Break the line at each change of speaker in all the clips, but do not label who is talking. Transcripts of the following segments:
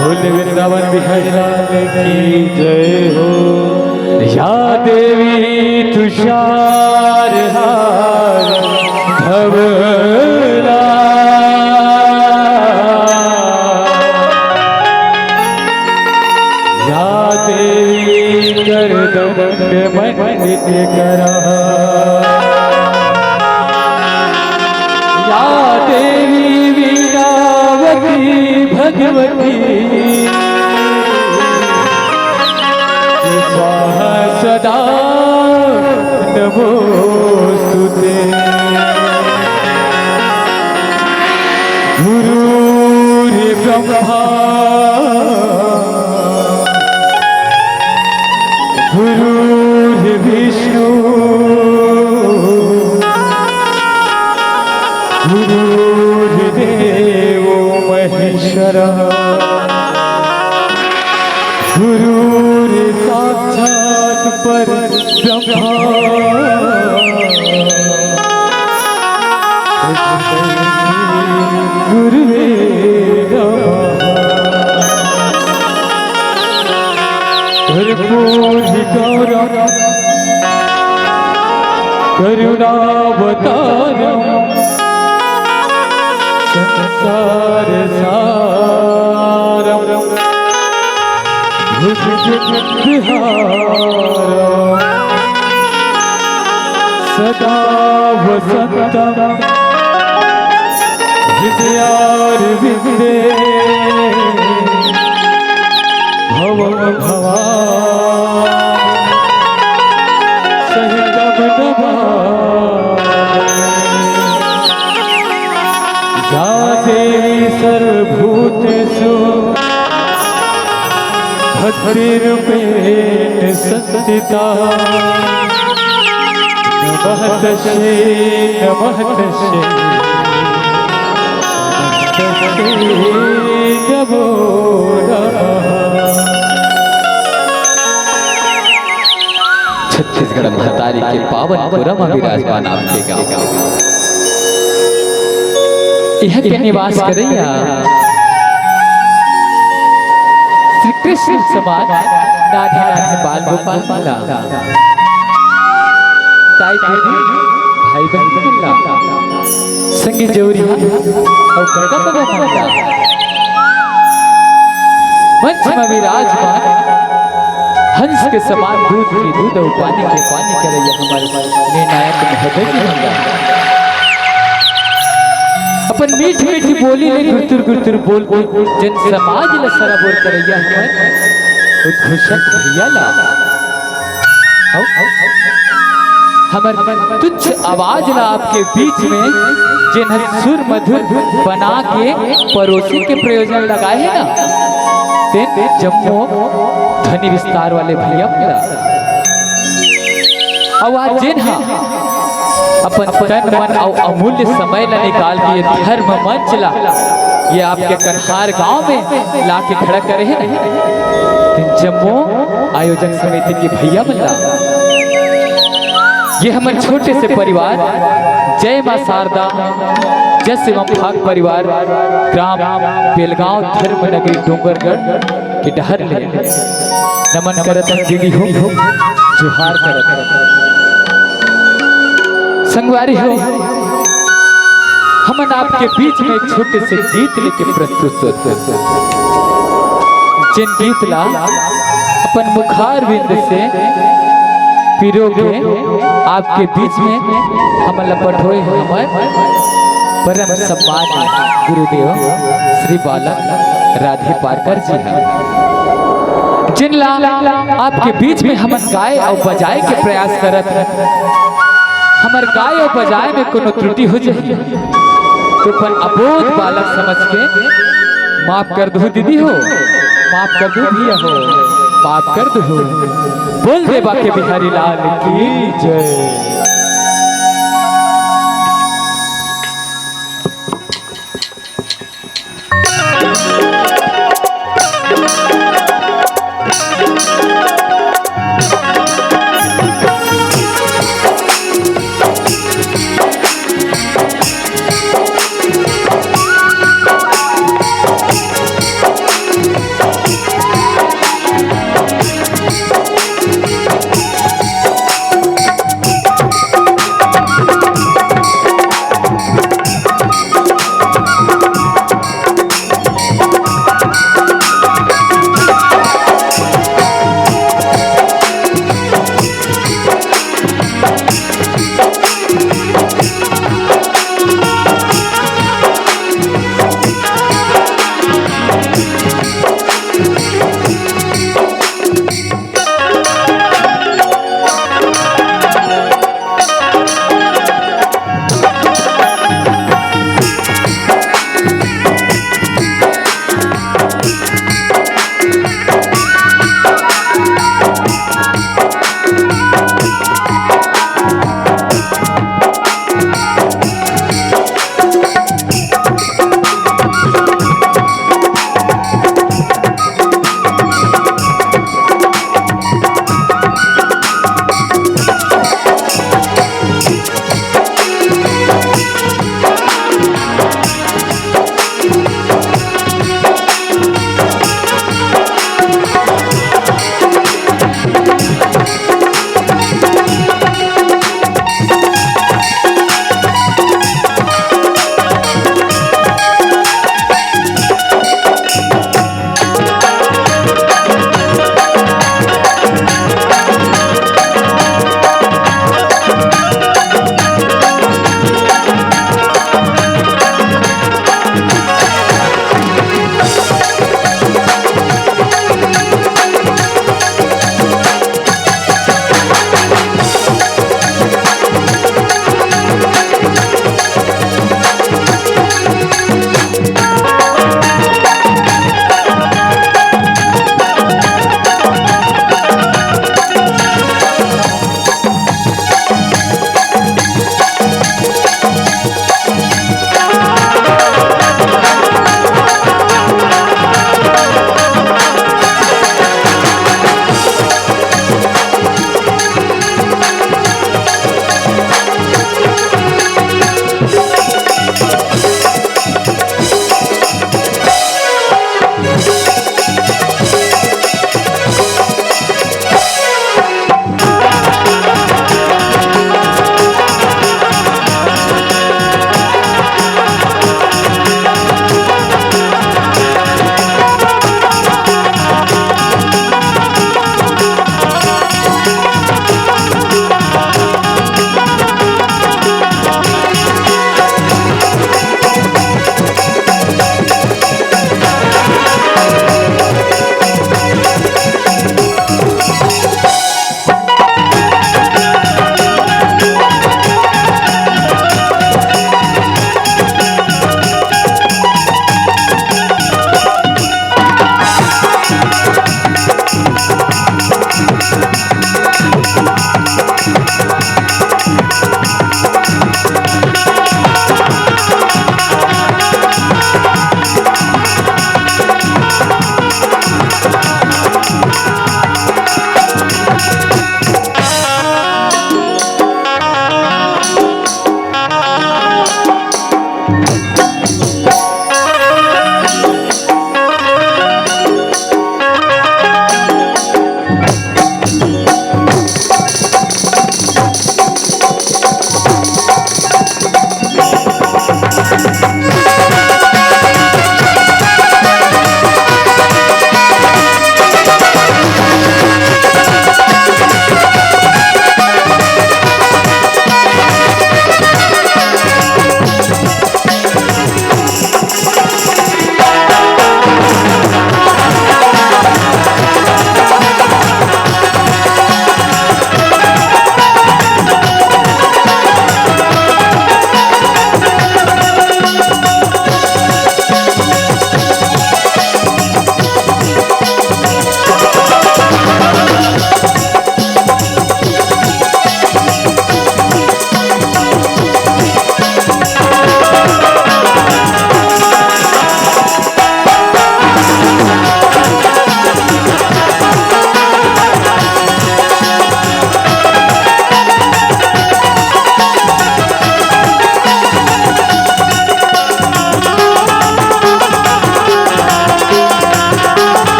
फूल वृंदावन बिहारी लाल की जय हो। या देवी तुषार हार धवला, या देवी कर दंड मंडित करा, या देवी वीणावती भगवती स्वाहा सदा नमोस्तुते। गुरुर्ब्रह्मा गुरुर्विष्णु गुरुर्देवो महेश्वरः गुरुर्साक्षात् परब्रह्मा गुरुवे नमः। कर्पूरगौरं करुणावतारं संसारसारं भुजगेन्द्रहारं सदा वसन्तं हृदयारविन्दे भवं भवानि सहितं नमामि। या देवी सर्वभूतेषु भक्तिरूपेण संस्थिता, नमः तस्यै नमः तस्यै नमो नमः।
छत्तीसगढ़ महतारी के पावन पुरम विराजमान आपके गाँव यह के निवास करैया श्री कृष्ण समान नाथे नाथे बाल गोपाल माला ताई देवी भाई बहन मिला संगी जौरी और गंगा माता मंच में विराजमान हंस के समान दूध की दूध और पानी के पानी करैया हमारे निर्णायक महोदय जी होगा। अपन मीठ मीठी बोली ले गुरतुर गुरतुर बोल जन समाज ला सारा बोल करैया उद्घोषक भैया ला हमर तुच्छ आवाज ला आपके बीच में जिन सुर मधुर बना के परोसी के प्रयोजन लगाए है ना ते जम्मू ध्वनि विस्तार वाले भैया मिला आवाज जिन हा अपन तन मन और अमूल्य समय ला निकाल के धर्म मंच ला ये आपके कन्हार गांव में लाके खड़ा करे है जम्मू आयोजक समिति की भैया मिला। ये हमारे छोटे से परिवार जय मां शारदा जस एवं फाक परिवार ग्राम बेलगांव धर्म नगरी डोंगरगढ़ के डहर ले नमन करत दीदी हो जोहार करत संगवारी हो। हमन आपके बीच में एक छोटे से गीत लेके प्रस्तुत होते जिन गीत ला अपन मुखार बिंद से पिरोगे आपके बीच में हम लपट हुए हमारे परम सम्मान गुरुदेव श्री बालक राधे पारकर जी हैं जिन ला आपके बीच में हम गाय और बजाए के प्रयास करत हैं। हमार गाय और बजाए में कोनो त्रुटि हो जाए तो पर अबोध बालक समझ के माफ कर दो दीदी हो, माफ कर दो भैया हो, माफ कर दो। बोल दे बाके बिहारी लाल की जय।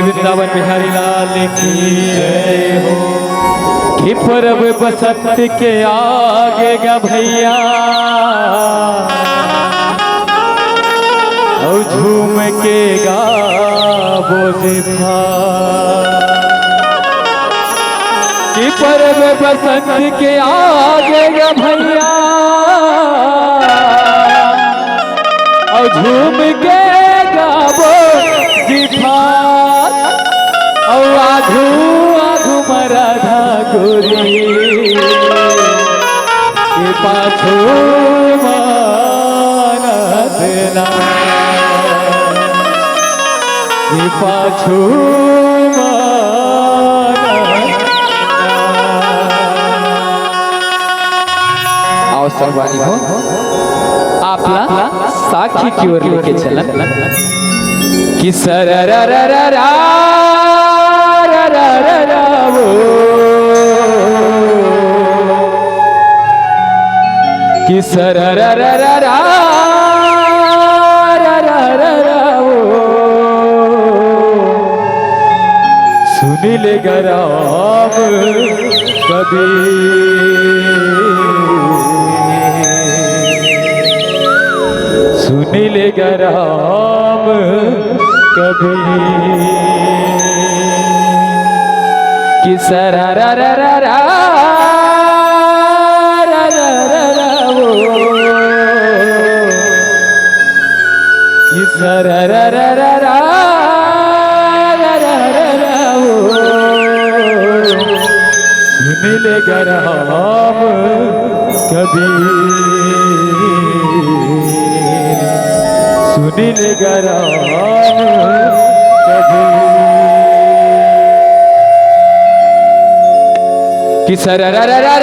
बोले वृंदावन बिहारी लाल की जय हो। कि परब बसंत के आगे गा भैया और झूम के गाबो जिफा। कि परब बसंत के आगे गा भैया और झूम के गाबो जिफा। और आधू आधू मराधा गोरी के पाछू माना देना के पाछू माना।
आओ सरवानी हो आपला साखी की ओर लेके चला कि सरररररा वो कि सरररररा वो
सुनील गराम कभी सुनील गराम कभी
कि सरररररा वो
कि सरररररा वो सुनील गराम कभी सुनील गराम कभी।
कि सरररररा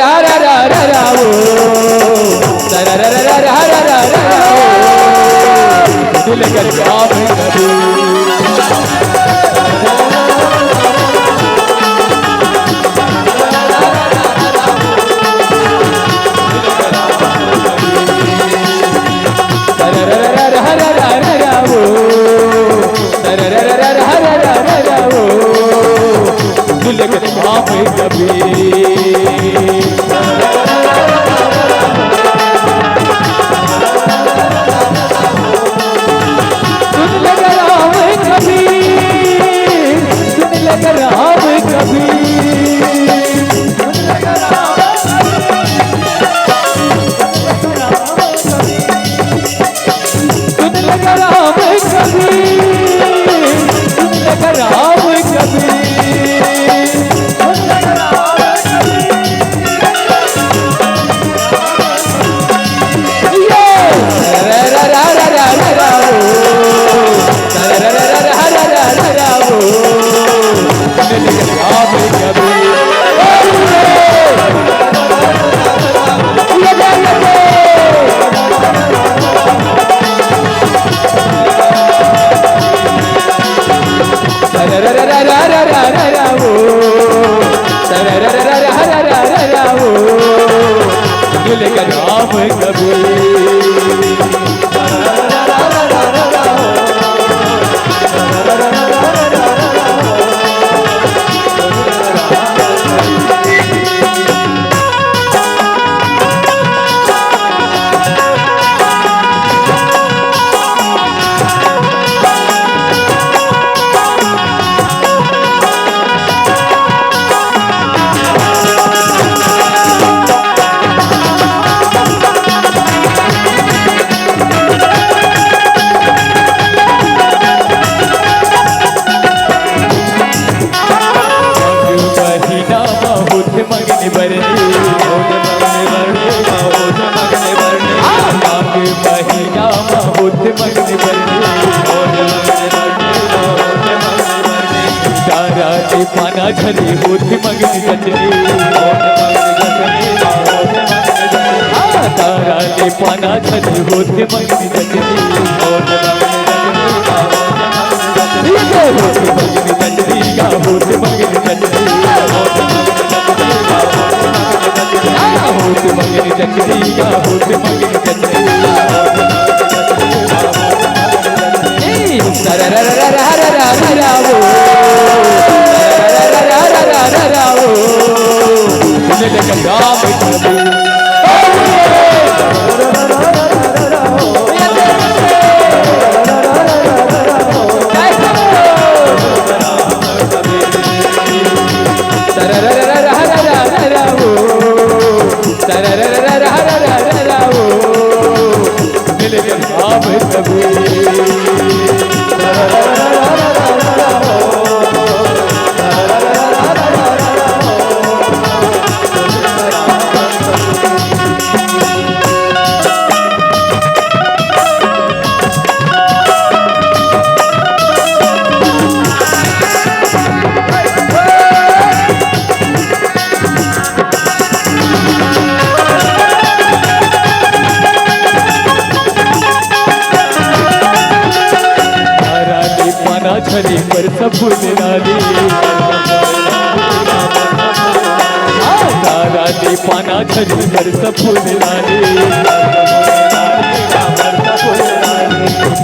वो सरररररा वो
दिल गराम कभी पाना झरी होती मगनी कचरी तारा ले पाना झरी होती मगनी कचरी मगनी कचरी का होती मगनी कचरी होती मगनी कचरी का होती मगनी कचरी
सरररररा वो
राम कबीर छली पर सफुल नाली रानी पाना छली पर सफुल नाली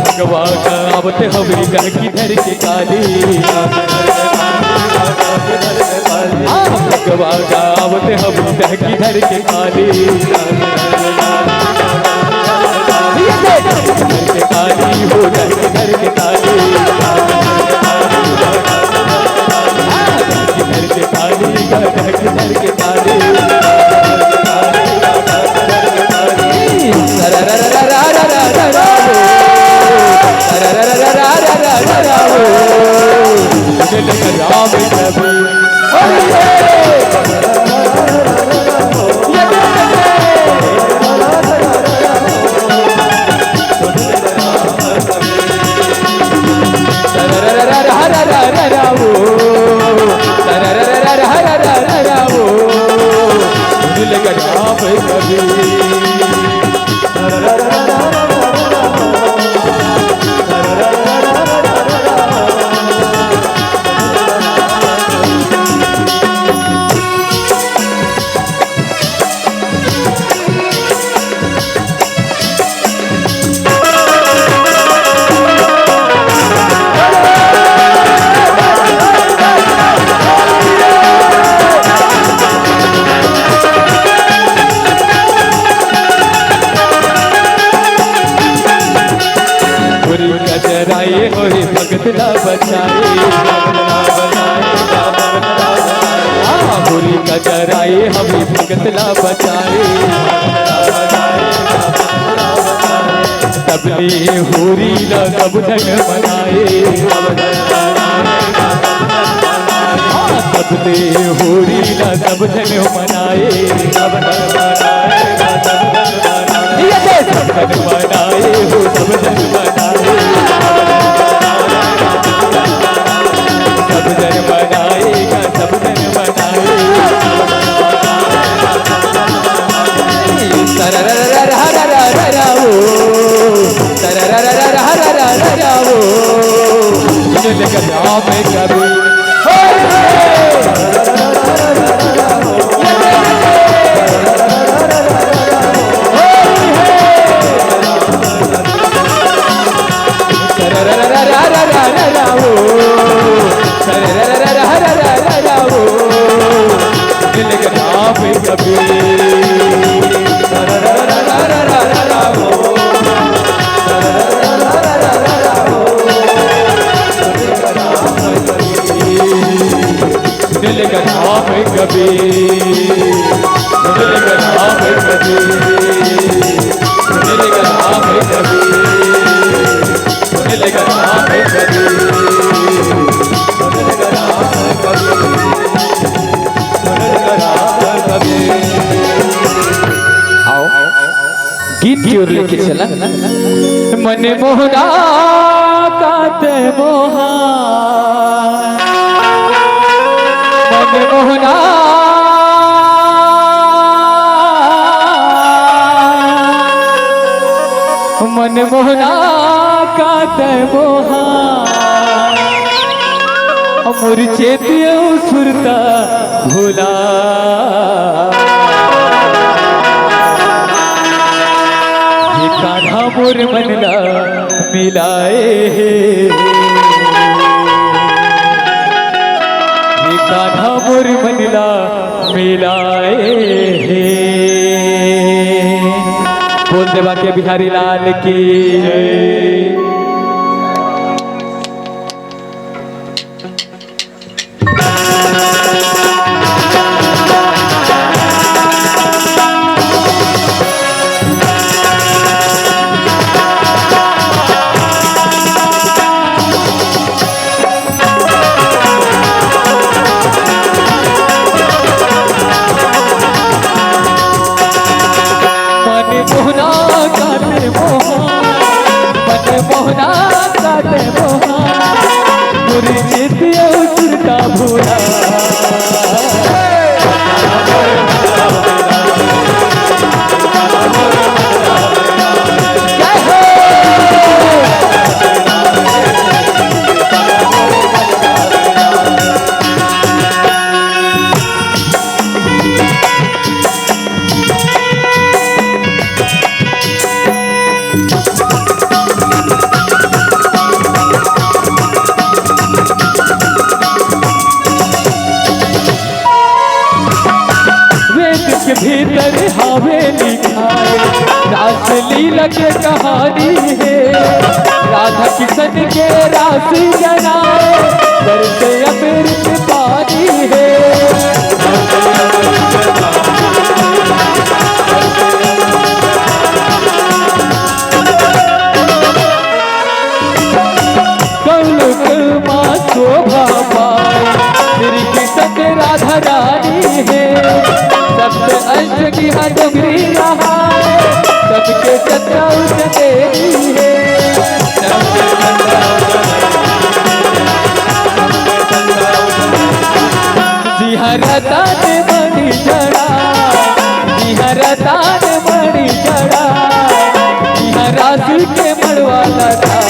भगवान आवते हवरी कर की धर के काली भगवान आवते हवरी कर की धर के काली काली हो धर के काली राम जराए होए भगत ना बचाए बुरी का जराए हमें भगत ना बचाए तबले होरी ना सब जग मनाए तबले होरी ना सब जग मनाए मनाए हो सब जग मनाए सब जन बनाएगा सब जन बनाए राम कबीर गीत की ओर लेके चला मन मोहरा काते मोहा मन मोहरा मन मोहरा काते मोहा अमर चेतियो सुरता भूला कान्हा मोर मनला मिलाए कान्हा मोर मनला मिलाए बोल देवा के बिहारी लाल की जय।
मोहना काटे मोहा पूरी जीतिया सुरता भूला भीतर हवेली खाए रास लीला के कहानी है राधा किशन के राशि जनाए बरसे अमृत पानी है कौलुक माँ शोभा पाए श्री किशन राधा रानी है सप्त अंश की डुगरी रहा है सबके चतुर्थ देवी है जी हरता ने बड़ी जड़ा जी हरता ने बड़ी जड़ा जी राशि के मड़वा लगा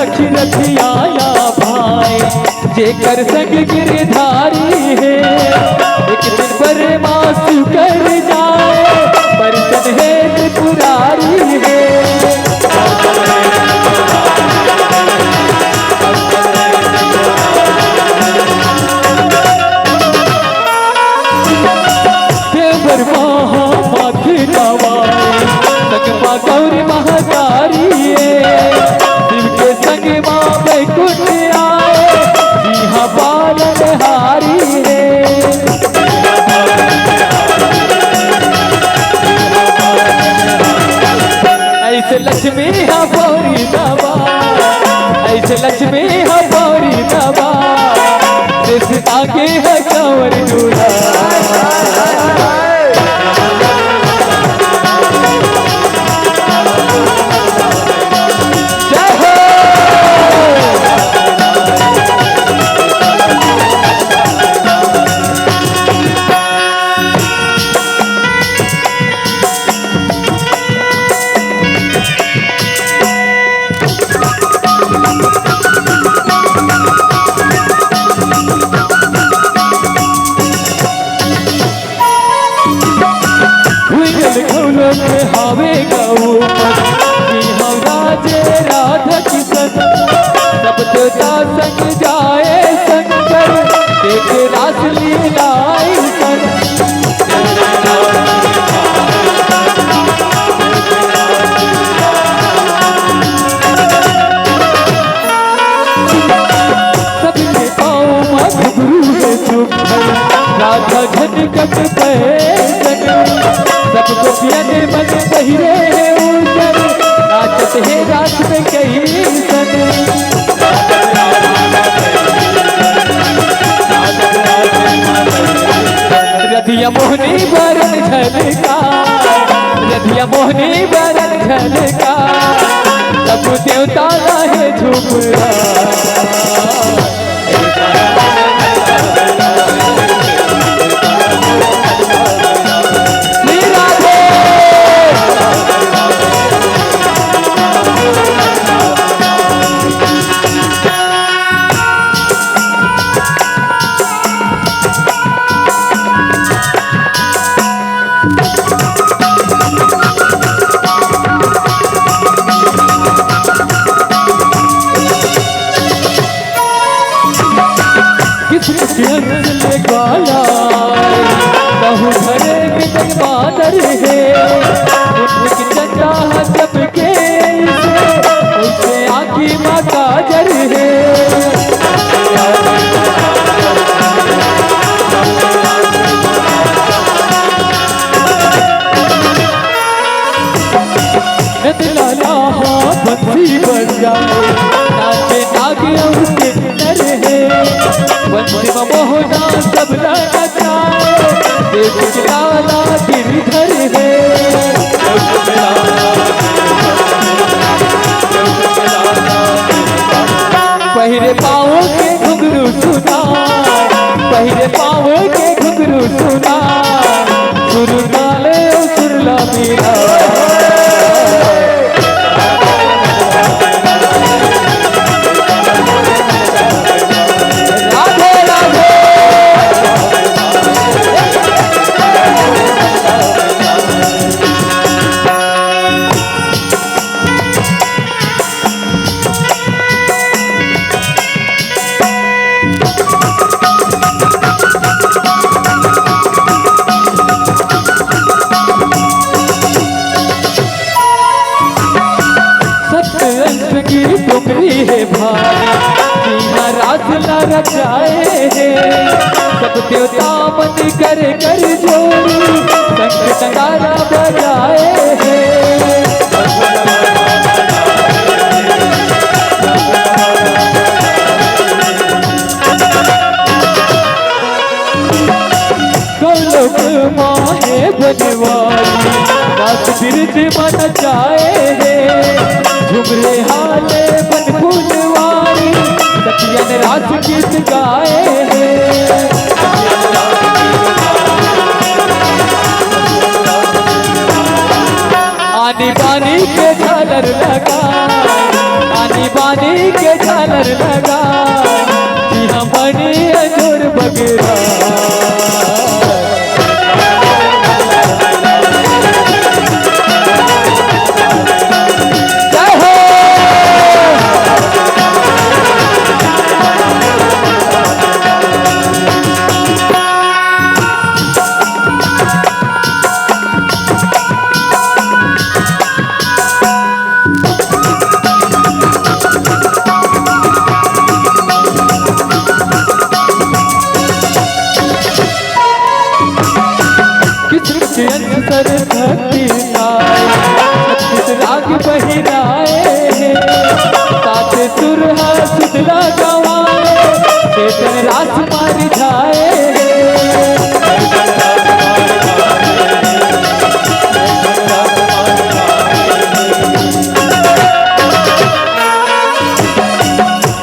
आया भाई जेकर संग गिरधारी है एक दिन पर मासू कर जाए बरसन है पुरारी है देवर महा माथे नवाए सकमा गौरी महातारी है संग माँ बैकुंठ आए सिंहा पालन हारी है ऐसे लक्ष्मी हमारी नवा ऐसे लक्ष्मी हमारी नवा जिस आगे है कंवर दूल्हा हवे गऊ राजे राधा किशन सब देवता संग जाए शंकर देख रास लीलाई सन सबके पाँव मधुगुरु है चुप राधा घटकट पे सबको पियाने मन बहिरे है ऊपर नाचत है रात में कई सन रधिया मोहनी बरन झलका रधिया मोहनी बरन झलका सब देवता है झुमरा
किसके अंदर गाया बहु भरे बिन बादर है उनकी चंदा जब के उसे आखी माँ काजर है लाला बंसी बजाए नाचे नागे उसके नर है बंसी में मोहना सब नचाए देख लाला गिरधर है पहरे पाँव के घुंघरू सुना पहरे पाँव के घुंघरू सुना सुर डाले सुरला मेरा डुमरी है भाई राज न रचाए है सब देवता मन कर कर जोड़ी शंख नगारा बजाए है गोलोक माहे बनवारी दास बिरज मन जाए है झुमरे हाले बन फूलवारी सतियन रास गीत गाए आनी बानी के झालर लगा आनी बानी के झालर लगा जी हम बनी अजोर बगेरा सर धरती राग बहिराए साथ सुरहा सुधरा गवाए चेतन रास मार जाए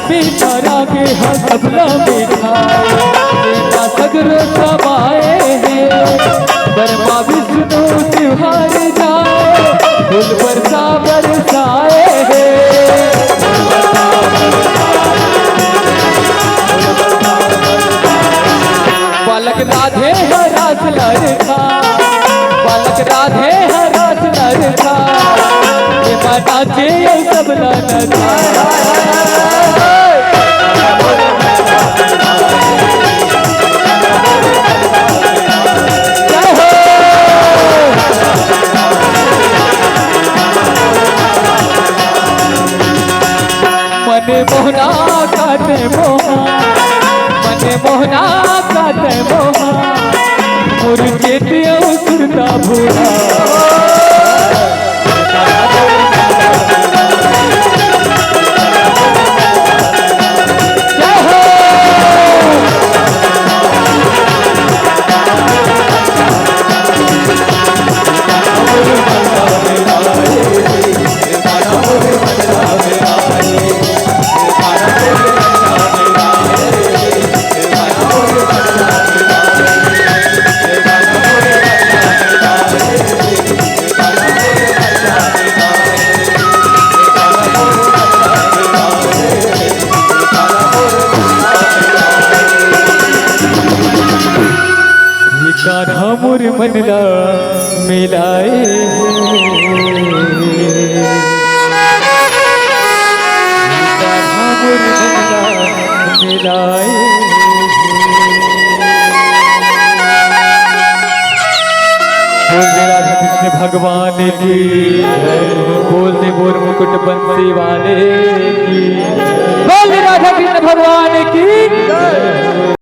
बेचारा के हसबला बिठाए सगरो समाए बर्मा विष्णु त्योहार जाए फूल बरसा बरसाए बालक राधे हरास लड़का बालक राधे हरास लड़का ये नाचे सब नचा मने मोहना काटे मोहा मने मोहना काटे मोहा मुर्गे दियो सुरता भूला मोर मनला मिलाए मोर मनला मिलाए बोल दे राधा कृष्ण भगवान की, बोल दे मोर मुकुट बंसी वाले की,
बोल राधा कृष्ण भगवान की।